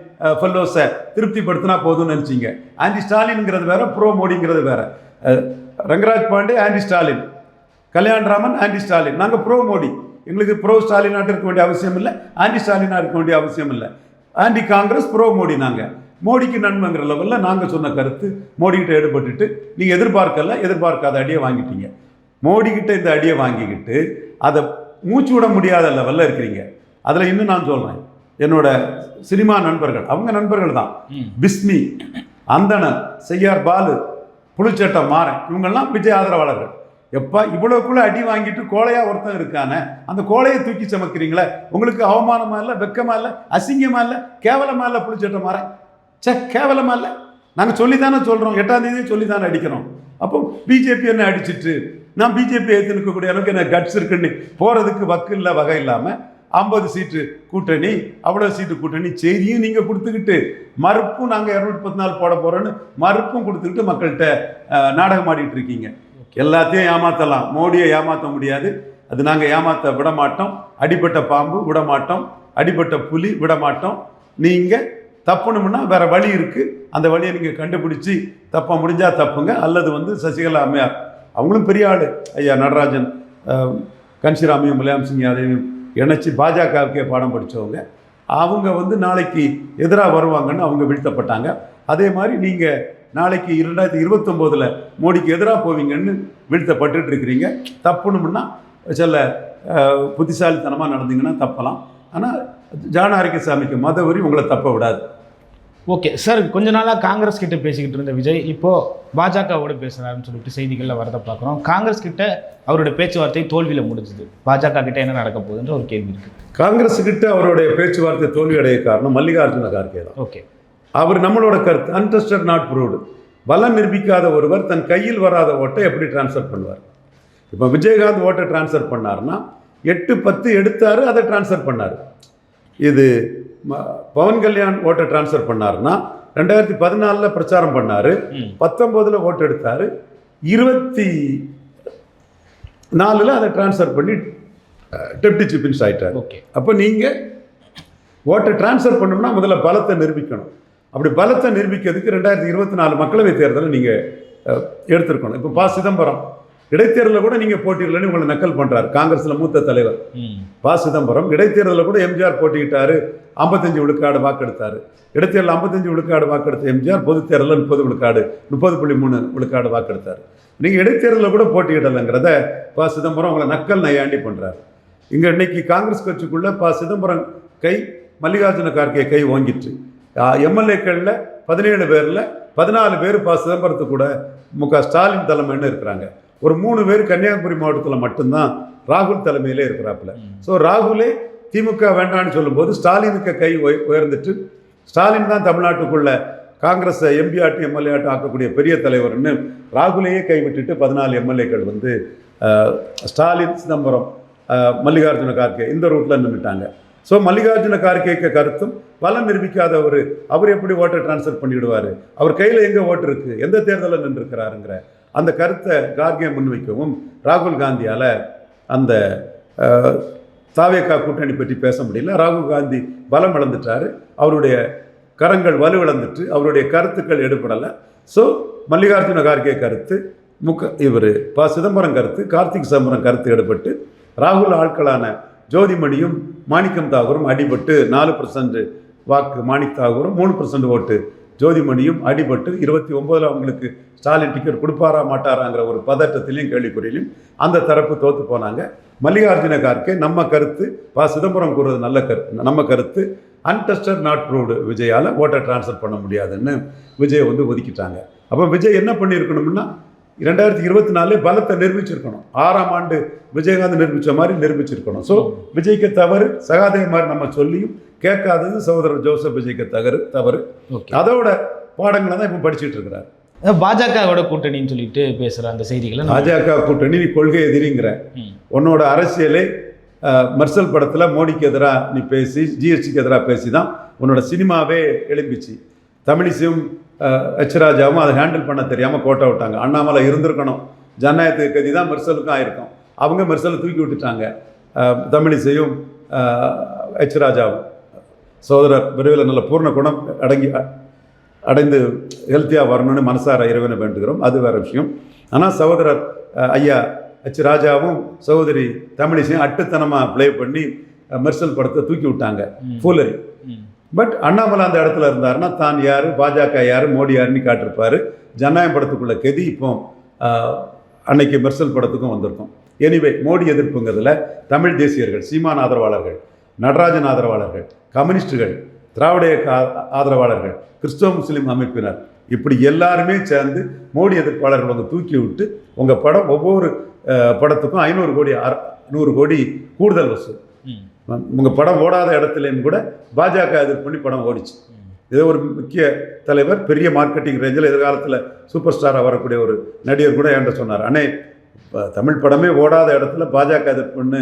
ஃபெல்லோஸை திருப்திப்படுத்தினா போதும்னு நினச்சிங்க. ஆன்டி ஸ்டாலின்ங்கிறது வேற, ப்ரோ மோடிங்கிறது வேற. ரங்கராஜ் பாண்டே ஆன்டி ஸ்டாலின், கல்யாண்ராமன் ஆன்டி ஸ்டாலின், நாங்கள் ப்ரோ மோடி. எங்களுக்கு ப்ரோ ஸ்டாலினாக இருக்க வேண்டிய அவசியம் இல்லை, ஆன்டி ஸ்டாலினாக இருக்க வேண்டிய அவசியம் இல்லை. Anti Congress, bro Modi. நாங்கள் மோடிக்கு நன்மைங்கிற லெவலில் நாங்கள் சொன்ன கருத்து மோடிக்கிட்ட எடுபட்டுட்டு நீங்கள் எதிர்பார்க்காத அடியை வாங்கிட்டீங்க. மோடிக்கிட்ட இந்த அடியை வாங்கிக்கிட்டு அதை மூச்சு விட முடியாத லெவலில் இருக்கிறீங்க. அதில் இன்னும் நான் சொல்கிறேன், என்னோட சினிமா நண்பர்கள், அவங்க நண்பர்கள் தான், பிஸ்மி, அந்தணன், செய்யார் பாலு, புளிச்சட்டம் மாறன், இவங்கெல்லாம் விஜய் ஆதரவாளர்கள். எப்போ இவ்வளோக்குள்ளே அடி வாங்கிட்டு கோழையாக ஒருத்தன் இருக்கானே, அந்த கோழையை தூக்கி சமைக்கிறீங்களே, உங்களுக்கு அவமானமாக இல்லை, வெக்கமாக இல்லை, அசிங்கமாக இல்லை, கேவலமாக இல்லை? புளிச்சட்டம் மாறன் கேவலமாக இல்லை? நாங்கள் சொல்லித்தானே சொல்கிறோம், 8ஆம் தேதியே சொல்லித்தானே அடிக்கிறோம். அப்போ பிஜேபி என்ன அடிச்சுட்டு நான் பிஜேபி எடுத்து நிற்கக்கூடிய அளவுக்கு எனக்கு கட்ஸ் இருக்குன்னு போகிறதுக்கு வக்கு இல்லை, வகை இல்லாமல் 50 சீட்டு கூட்டணி, அவ்வளோ சீட்டு கூட்டணி செய்தியும் நீங்கள் கொடுத்துக்கிட்டு, மறுப்பும் நாங்கள் 214 போட போகிறோன்னு மறுப்பும் கொடுத்துக்கிட்டு மக்கள்கிட்ட நாடகம் ஆடிட்டு இருக்கீங்க. எல்லாத்தையும் ஏமாற்றலாம், மோடியை ஏமாற்ற முடியாது. அது நாங்கள் ஏமாற்ற விட மாட்டோம். அடிப்பட்ட பாம்பு விட மாட்டோம், அடிப்பட்ட புலி விட மாட்டோம். நீங்கள் தப்பணும்னா வேற வழி இருக்குது, அந்த வழியை நீங்கள் கண்டுபிடிச்சி தப்ப முடிஞ்சால் தப்புங்க. அல்லது வந்து சசிகலா அம்மையார், அவங்களும் பெரிய ஆள், ஐயா நடராஜன், கன்சிராமையும் முலாயம் சிங் யாதையும் இணைச்சி பாஜகவுக்கே பாடம் படித்தவங்க, அவங்க வந்து நாளைக்கு எதிராக வருவாங்கன்னு அவங்க வீழ்த்தப்பட்டாங்க. அதே மாதிரி நீங்கள் நாளைக்கு 2029 மோடிக்கு எதிராக போவீங்கன்னு வீழ்த்தப்பட்டு இருக்கிறீங்க. தப்புணும்னா சில புத்திசாலித்தனமாக நடந்தீங்கன்னா தப்பலாம். ஆனால் ஜான ஆரோக்கியசாமிக்கு மதவெறி உங்களை தப்ப விடாது. ஓகே சார், கொஞ்ச நாளாக காங்கிரஸ் கிட்ட பேசிக்கிட்டு இருந்த விஜய் இப்போது பாஜகவோட பேசுகிறாருன்னு சொல்லிட்டு செய்திகளில் வரதை பார்க்குறோம். காங்கிரஸ் கிட்ட அவருடைய பேச்சுவார்த்தை தோல்வியில் முடிஞ்சுது. பாஜக கிட்ட என்ன நடக்க போகுதுன்ற ஒரு கேள்வி இருக்குது. காங்கிரஸ் கிட்ட அவருடைய பேச்சுவார்த்தை தோல்வி அடைய காரணம் மல்லிகார்ஜுன கார்கே தான். ஓகே, அவர் நம்மளோட கருத்து அன்டெஸ்டட் நாட் ப்ரூவ்டு, பலம் நிரூபிக்காத ஒருவர் தன் கையில் வராத ஓட்டை எப்படி டிரான்ஸ்ஃபர் பண்ணுவார்? இப்போ விஜயகாந்த் ஓட்டை டிரான்ஸ்ஃபர் பண்ணார்னா 8-10 எடுத்தார், அதை டிரான்ஸ்ஃபர் பண்ணார். இது பவன் கல்யாண் ஓட்டை டிரான்ஸ்ஃபர் பண்ணார்னா 2014 பிரச்சாரம் பண்ணார், 19 ஓட்டு எடுத்தார், 24 அதை டிரான்ஸ்ஃபர் பண்ணி டெப்டி சீஃப் மினிஸ்டர் ஆகிட்டார். ஓகே, அப்போ நீங்கள் ஓட்டை டிரான்ஸ்ஃபர் பண்ணணும்னா முதல்ல பலத்தை நிரூபிக்கணும். அப்படி பலத்தை நிரூபிக்கிறதுக்கு 2024 மக்களவைத் தேர்தலை நீங்கள் எடுத்துருக்கணும். இப்போ ப. சிதம்பரம் இடைத்தேர்தலில் கூட நீங்கள் போட்டியிடலன்னு உங்களை நக்கல் பண்ணுறாரு காங்கிரஸில் மூத்த தலைவர் ப. சிதம்பரம். இடைத்தேர்தலில் கூட எம்ஜிஆர் போட்டிக்கிட்டாரு, 55 விழுக்காடு வாக்கெடுத்தார். இடைத்தேர்தலில் 55 விழுக்காடு வாக்கெடுத்த எம்ஜிஆர் பொதுத் தேர்தலில் 30 விழுக்காடு 30.3 விழுக்காடு வாக்கெடுத்தார். நீங்கள் இடைத்தேர்தலில் கூட போட்டியிடலைங்கிறத ப. சிதம்பரம் உங்களை நக்கல் நையாண்டி பண்ணுறாரு. இங்கே இன்னைக்கு காங்கிரஸ் கட்சிக்குள்ளே ப. சிதம்பரம் கை மல்லிகார்ஜுன கார்கே கை ஓங்கிட்டு எம்எல்ஏக்களில் 17 பேரில் 14 பேர் ப. சிதம்பரத்து கூட மு.க. ஸ்டாலின் தலைமைன்னு இருக்கிறாங்க. ஒரு 3 பேர் கன்னியாகுமரி மாவட்டத்தில் மட்டும்தான் ராகுல் தலைமையிலே இருக்கிறாப்புல. ஸோ ராகுலே திமுக வேண்டான்னு சொல்லும்போது ஸ்டாலினுக்கு கை உயர்ந்துட்டு, ஸ்டாலின் தான் தமிழ்நாட்டுக்குள்ள காங்கிரஸை எம்பி ஆட்டு எம்எல்ஏ ஆட்டு ஆக்கக்கூடிய பெரிய தலைவர்னு ராகுலையே கைவிட்டுட்டு 14 எம்எல்ஏக்கள் வந்து ஸ்டாலின், சிதம்பரம், மல்லிகார்ஜுன கார்கே இந்த ரூட்டில் நின்றுட்டாங்க. ஸோ மல்லிகார்ஜுன கார்கேக்கு கருத்தும் பலம் நிரூபிக்காத அவர் எப்படி ஓட்டை டிரான்ஸ்ஃபர் பண்ணிவிடுவார், அவர் கையில் எங்கே ஓட்டு இருக்குது, எந்த தேர்தலில் நின்றுருக்கிறாருங்கிற அந்த கருத்தை கார்கே முன்வைக்கவும் ராகுல் காந்தியால் அந்த தாவேகா கூட்டணி பற்றி பேச முடியல. ராகுல் காந்தி பலம் இழந்துட்டார், அவருடைய கரங்கள் வலுவிழந்துட்டு அவருடைய கருத்துக்கள் எடுபடலை. ஸோ மல்லிகார்ஜுன கார்கே கருத்து இவர் ப. சிதம்பரம் கருத்து, கார்த்திக் சிதம்பரம் கருத்து எடுபட்டு ராகுல் ஆட்களான ஜோதிமணியும் மாணிக்கம் தாகூரும் அடிபட்டு 4% வாக்கு மாணிக் தாகூரும் 3% ஓட்டு ஜோதிமணியும் அடிபட்டு 29 அவங்களுக்கு ஸ்டாலின் டிக்கெட் கொடுப்பாரா மாட்டாராங்கிற ஒரு பதட்டத்திலையும் கேள்விக்குறியிலையும் அந்த தரப்பு தோற்று போனாங்க. மல்லிகார்ஜுன கார்கே நம்ம கருத்து ப. சிதம்பரம் கூறுறது நல்ல கருத்து, நம்ம கருத்து அன்டெஸ்டட் நாட் ப்ரூவ்டு, விஜயால் ஓட்டை டிரான்ஸ்ஃபர் பண்ண முடியாதுன்னு விஜயை வந்து ஒதுக்கிட்டாங்க. அப்போ விஜய் என்ன பண்ணியிருக்கணும்னா 2024 பலத்தை நிரூபிச்சிருக்கணும். 6ஆம் ஆண்டு விஜயகாந்த் நிரூபித்த மாதிரி நிரூபிச்சிருக்கணும். ஸோ விஜய்க்கு தவறு, சகாதேவ மாதிரி நம்ம சொல்லியும் கேட்காதது சகோதரர் ஜோசப் விஜய்க்கு தவறு. அதோட பாடங்களை தான் இப்போ படிச்சுட்டு இருக்கிறார். பாஜகவோட கூட்டணின்னு சொல்லிட்டு பேசுகிற அந்த செய்திகளை, பாஜக கூட்டணி நீ கொள்கை எதிரிங்கிற, உன்னோட அரசியலே மெர்சல் படத்தில் மோடிக்கு எதிராக நீ பேசி ஜிஎஸ்டிக்கு எதிராக பேசி தான் உன்னோட சினிமாவே எழும்பிச்சு. தமிழிசையும் ராஜாவும் அதை ஹேண்டில் பண்ண தெரியாமல் கோட்டை விட்டாங்க. அண்ணாமலை இருந்திருக்கணும், ஜனநாயகத்துக்கு கதி தான் மெர்சலுக்கும் ஆயிருக்கும். அவங்க மெர்சலை தூக்கி விட்டுட்டாங்க. தமிழிசையும் ராஜாவும் சகோதரர் விரைவில் நல்ல பூர்ண குணம் அடைந்து ஹெல்த்தியாக வரணும்னு மனசார இறைவனை வேண்டுகிறோம், அது வேறு விஷயம். ஆனால் சகோதரர் ஐயா ராஜாவும் சகோதரி தமிழிசையும் அட்டுத்தனமாக ப்ளே பண்ணி மெர்சல் படத்தை தூக்கி விட்டாங்க, ஃபூலரி. பட் அண்ணாமலை அந்த இடத்துல இருந்தாருன்னா தான் யார், பாஜக யார், மோடி யாருன்னு காட்டிருப்பார். ஜனநாயக படத்துக்குள்ள கெதி இப்போ அன்னைக்கு மெர்சல் படத்துக்கும் வந்திருக்கும். எனிவே மோடி எதிர்ப்புங்கிறதுல தமிழ் தேசியர்கள், சீமான் ஆதரவாளர்கள், நடராஜன் ஆதரவாளர்கள், கம்யூனிஸ்டுகள், திராவிட இயக்க ஆதரவாளர்கள், கிறிஸ்தவ முஸ்லீம் அமைப்பினர், இப்படி எல்லாருமே சேர்ந்து மோடி எதிர்ப்பாளர்கள் வந்து தூக்கி விட்டு உங்கள் படம் ஒவ்வொரு படத்துக்கும் 500 கோடி 100 கோடி கூடுதல் வசூல். உங்கள் படம் ஓடாத இடத்துலையும் கூட பாஜக எதிர்ப்பு பண்ணி படம் ஓடிச்சு. இதே ஒரு முக்கிய தலைவர், பெரிய மார்க்கெட்டிங் ரேஞ்சில் எதிர்காலத்தில் சூப்பர் ஸ்டாராக வரக்கூடிய ஒரு நடிகர் கூட என்கிட்ட சொன்னார், அண்ணே தமிழ் படமே ஓடாத இடத்துல பாஜக எதிர்ப்புன்னு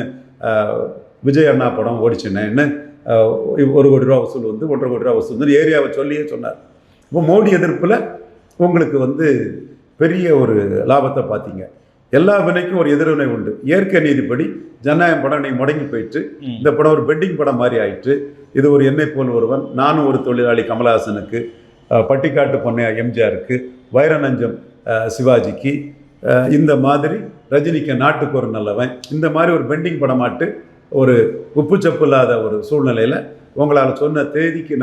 விஜய் அண்ணா படம் ஓடிச்சுன்னு 1 கோடி ரூபா வசூல் வந்து 1.5 கோடி ரூபா வசூல் வந்து ஏரியாவை சொல்லியே சொன்னார். இப்போ மோடி எதிர்ப்பில் உங்களுக்கு வந்து பெரிய ஒரு லாபத்தை பார்த்தீங்க. எல்லா வினைக்கும் ஒரு எதிர்வினை உண்டு. இயற்கை நீதிப்படி ஜனநாயகம் படம் இன்னைக்கு முடங்கி போயிட்டு இந்த படம் ஒரு பெட்டிங் படம் மாதிரி ஆயிட்டு இது ஒரு என்னை போல் ஒருவன், நானும் ஒரு தொழிலாளி கமலஹாசனுக்கு, பட்டிக்காட்டு பொன்னையா எம்ஜிஆருக்கு, வைரநஞ்சம் சிவாஜிக்கு, இந்த மாதிரி ரஜினிக்கு நாட்டுக்கு ஒரு நல்லவன், இந்த மாதிரி ஒரு பெண்டிங் படமாட்டு ஒரு உப்புச்சப்பு இல்லாத ஒரு சூழ்நிலையில் உங்களால் சொன்ன தேதிக்கு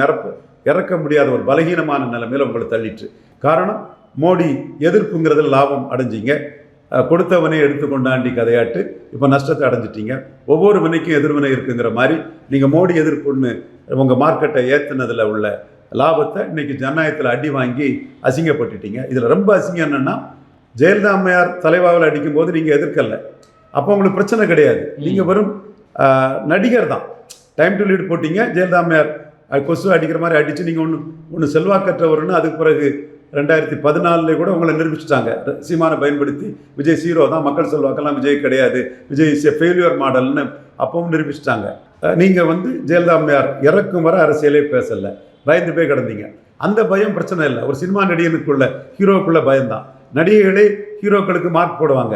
இறக்க முடியாத ஒரு பலகீனமான நிலைமையில் உங்களை தள்ளிட்டு. காரணம், மோடி எதிர்ப்புங்கிறதுல லாபம் அடைஞ்சிங்க, கொடுத்தவனே எடுத்துக்கொண்டாண்டி கதையாட்டு இப்போ நஷ்டத்தை அடைஞ்சிட்டீங்க. ஒவ்வொரு வினைக்கும் எதிர்வினை இருக்குங்கிற மாதிரி நீங்கள் மோடி எதிர்ப்புன்னு உங்கள் மார்க்கெட்டை ஏற்றுனதில் உள்ள லாபத்தை இன்றைக்கி ஜனநாயகத்தில் அடி வாங்கி அசிங்கப்பட்டுட்டீங்க. இதில் ரொம்ப அசிங்கம் என்னென்னா, ஜெயலலிதா அம்மையார் தலைவாவில் அடிக்கும்போது நீங்கள் எதிர்க்கலை, அப்போ உங்களுக்கு பிரச்சனை கிடையாது, நீங்கள் வெறும் நடிகர் தான். டைம் டு லீட் போட்டிங்க, ஜெயலலிதா அம்மையார் கொசு அடிக்கிற மாதிரி அடித்து நீங்கள் ஒன்று செல்வாக்கற்றவர்னு அதுக்கு பிறகு 2014 கூட உங்களை நிரூபிச்சிட்டாங்க. சீமானை பயன்படுத்தி விஜய் ஹீரோ தான், மக்கள் செல்வாக்கெல்லாம் விஜய் கிடையாது, விஜய் இஸ் எ ஃபெயிலியர் மாடல்னு அப்பவும் நிரூபிச்சிட்டாங்க. நீங்கள் ஜெயலலிதா அம்மையார் இறக்கும் வர அரசியலே பேசலை, பயந்து போய் கிடந்தீங்க. அந்த பயம் பிரச்சனை இல்லை, ஒரு சினிமா நடிகனுக்குள்ள ஹீரோக்குள்ள பயம்தான். நடிகைகளே ஹீரோக்களுக்கு மார்க் போடுவாங்க,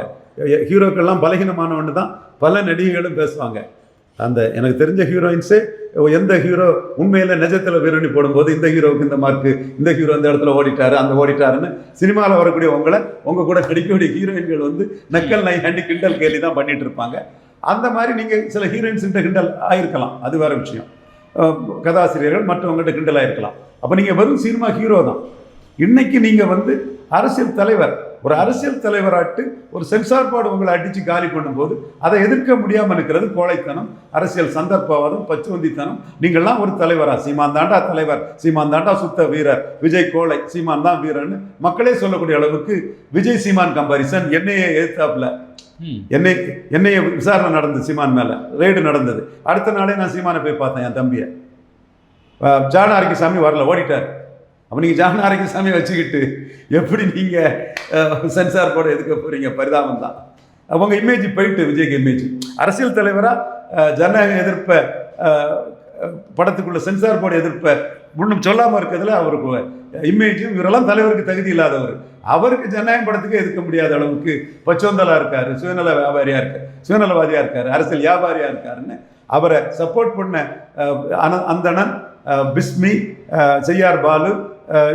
ஹீரோக்கள்லாம் பலகீனமானவன்னு தான் பல நடிகைகளும் பேசுவாங்க. அந்த எனக்கு தெரிஞ்ச ஹீரோயின்ஸே எந்த ஹீரோ உண்மையில் நிஜத்தில் வீரணி போடும்போது இந்த ஹீரோவுக்கு இந்த மார்க்கு, இந்த ஹீரோ இந்த இடத்துல ஓடிட்டாரு, அந்த ஓடிட்டாருன்னு சினிமாவில் வரக்கூடிய உங்கள் கூட நடிக்கக்கூடிய ஹீரோயின்கள் நக்கல் நையாண்டி கிண்டல் கேலி தான் பண்ணிட்டு இருப்பாங்க. அந்த மாதிரி நீங்கள் சில ஹீரோயின்ஸ்கிட்ட கிண்டல் ஆகிருக்கலாம், அது வேறு விஷயம். கதாசிரியர்கள் மற்றவங்கள்ட்ட கிண்டல் ஆகிருக்கலாம். அப்போ நீங்கள் வெறும் சினிமா ஹீரோ தான். இன்னைக்கு நீங்கள் அரசியல் தலைவர், ஒரு அரசியல் தலைவராட்டு ஒரு சென்சார் போர்டு உங்களை அடித்து காலி பண்ணும்போது அதை எதிர்க்க முடியாமல் இருக்கிறது கோழைத்தனம், அரசியல் சந்தர்ப்பவாதம், பச்சுவந்தித்தனம். நீங்கள்லாம் ஒரு தலைவரா? சீமான் தாண்டா தலைவர், சீமான் தாண்டா சுத்த வீரர், விஜய் கோழை, சீமான் தான் வீரர்னு மக்களே சொல்லக்கூடிய அளவுக்கு விஜய் சீமான் கம்பாரிசன். என்னையே எதிர்த்தாப்புல என்னைய விசாரணை நடந்தது, சீமான் மேலே ரெய்டு நடந்தது. அடுத்த நாளே நான் சீமானை போய் பார்த்தேன், என் தம்பியை. ஜான ஆரோக்கியசாமி வரல, ஓடிட்டார். அப்போ நீங்கள் ஜான ஆரோக்கியசாமி வச்சுக்கிட்டு எப்படி நீங்கள் சென்சார் போர்டு எதுக்க போகிறீங்க? பரிதாபம் தான். அவங்க இமேஜ் போயிட்டு, விஜய்க்கு இமேஜ் அரசியல் தலைவராக ஜனநாயக எதிர்ப்பை படத்துக்குள்ள சென்சார் போர்டு எதிர்ப்பை முன்னும் சொல்லாமல் இருக்கிறதுல அவருக்கு இமேஜும், இவரெல்லாம் தலைவருக்கு தகுதி இல்லாதவர், அவருக்கு ஜனநாயகம் படத்துக்கு எதிர்க்க முடியாத அளவுக்கு பச்சோந்தலாக இருக்கார், சுயநலவாதியாக இருக்கார், அரசியல் வியாபாரியாக இருக்காருன்னு அவரை சப்போர்ட் பண்ண அந்தணன், பிஸ்மி, செய்யார் பாலு,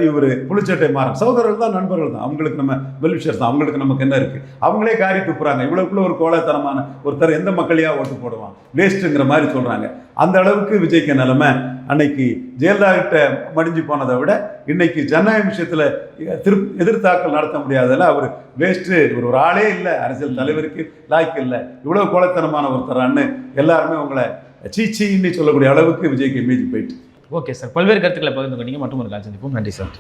இவர் புளிச்சட்டை மாறன் சகோதரர்கள் தான், நண்பர்கள் தான், அவங்களுக்கு நம்ம வெல்விஷர்ஸ் தான். அவங்களுக்கு நமக்கு என்ன இருக்குது? அவங்களே காரி துப்புறாங்க. இவ்வளோக்குள்ள ஒரு கோலத்தனமான ஒருத்தர் எந்த மக்களையா ஓட்டு போடுவான், வேஸ்ட்டுங்கிற மாதிரி சொல்கிறாங்க. அந்த அளவுக்கு விஜய்க்கு நிலைமை. அன்னைக்கு ஜெயலலிதா கிட்ட மடிஞ்சு போனதை விட இன்னைக்கு ஜனநாயக விஷயத்தில் எதிர்த்தாக்கல் நடத்த முடியாததில் அவர் வேஸ்ட்டு, ஒரு ஆளே இல்லை, அரசியல் தலைவருக்கு லாய்க்கு இல்லை, இவ்வளோ கோலத்தனமான ஒருத்தரான்னு எல்லாருமே உங்களை சீச்சின்னு சொல்லக்கூடிய அளவுக்கு விஜய்க்கு இமேஜ் போயிட்டு. ஓகே சார், பல்வேறு கருத்துக்களை பகிர்ந்து கொண்டீங்க. மற்றும் ஒரு கால் சந்திப்போம். நன்றி சார்.